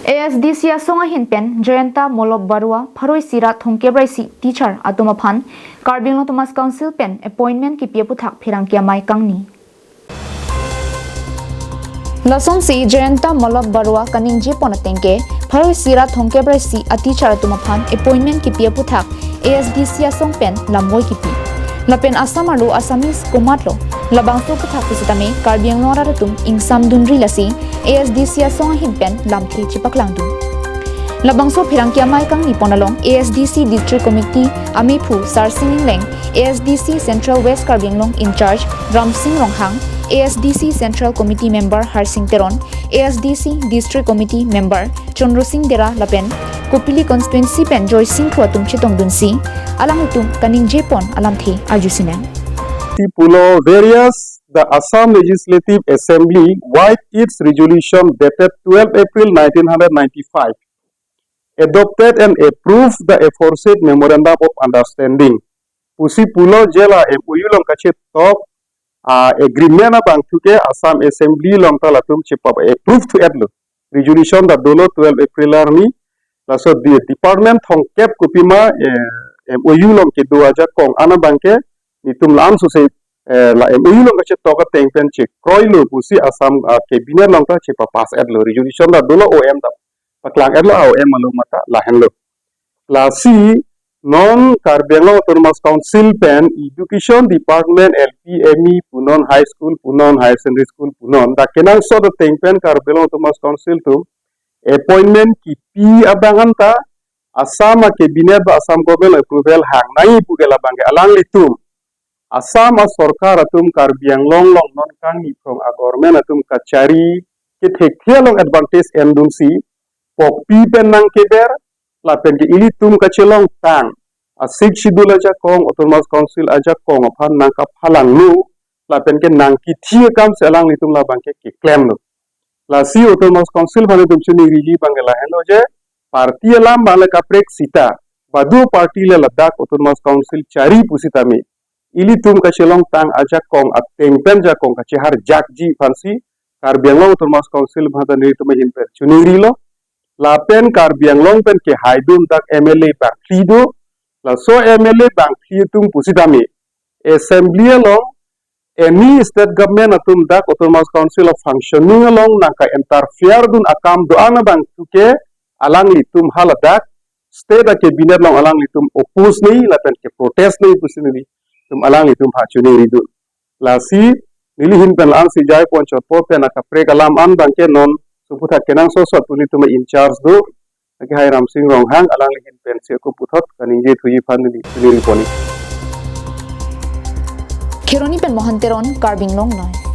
ASDC asonga hinpen Jayanta Molop Barua Pharoi Sira Thongkebraisi teacher atuma phan Karbinglo Thomas Council pen appointment ki pia puthak pherangke amei kangni Lasong si Jayanta Molop Barua kaningji ponatengke Pharoi Sira Thongkebraisi a teacher atuma phan appointment ki pia puthak ASDC asong pen lamoi ki pi Lapen Asamalu Asamis Komatlo Labangso puthak pisitame Karbinglo raratum ingsam dunri lasi ASDC asong hinpen lamthi chipaklangdu Labangso pherangke amei kangni ponalong ASDC District Committee Amipu Sarsinging Leng ASDC Central West Karbinglong in charge Ramsing Ronghang ASDC Central Committee Member Harsing Teron ASDC District Committee Member Chonrosing Dera Lapen Kopili Constituency pen Joy Singh Khwatum Chitong Dunsi alang itum kaning jepon alamthi arjusinang Pulo various the Assam Legislative Assembly write its resolution dated 12 April 1995 adopted and approved the aforesaid Memorandum of Understanding. Pusi Pulo Jela MOU long kachet top agreement abang tuke Assam Assembly long talatum chipap approved to adlo resolution that dolo 12 April arni laso the department hong kep kupima MOU long ke do aja kong ana bangke nitum lam susai la MOU long kachet toka tengpen chek kroilo pusi Assam cabinet long ta chipa pass adlo resolution that dolo OM da paklang adlo OM malu mata lahenlo la si non Karbinglong Autonomous Council pen Education Department LPME Punon High School Punon Higher Secondary School Punon da kenang so the tengpen Karbinglong Autonomous Council tu appointment ki pi abangan ta Assam cabinet ba Assam government approval hang nai pugela bangke alang litum Assam sorkar atum Karbinglong long non kangni from a government atum kachari kit long advantage endunsi pok pi pen nang keber la pen ke ilitum kachelong tang a six schedule aja kong Autonomous Council aja kong aphan nang ka phalang lu la pen ke nang ki thie kam selang litum la bangke ke claim lu la si Autonomous Council bane tum chuni rigi bangela helo je parti alam bangla ka prek sita badu parti le Ladakh Autonomous Council chari pusitame ilitum kachelong tang aja kong ateng pen ja kong kachehar jakji fansi Karbinglong Autonomous Council bhada ni tum hin per chuni rilo la pen Karbinglong pen ke haidum tak MLA bang khido la so MLA bang khitum pusitame assembly along any state government atum dak Autonomous Council of functioning along naka interfere dun akam doana bang tuke alang litum haladak state a cabinet long alang litum oppose nei la pen ke protest nei pusinili tum alang litum hachuni ridu la si nilihin pen lang si jai pon chotpo pen aka pre kalam an bangke non Puthak kenang sosot puni tuma in charge do aki hai Ramsing Ronghang alang lihin pensi ko puthot kaningje thuyi phanili poni Khironi pen Mohanteron Karbinglong noi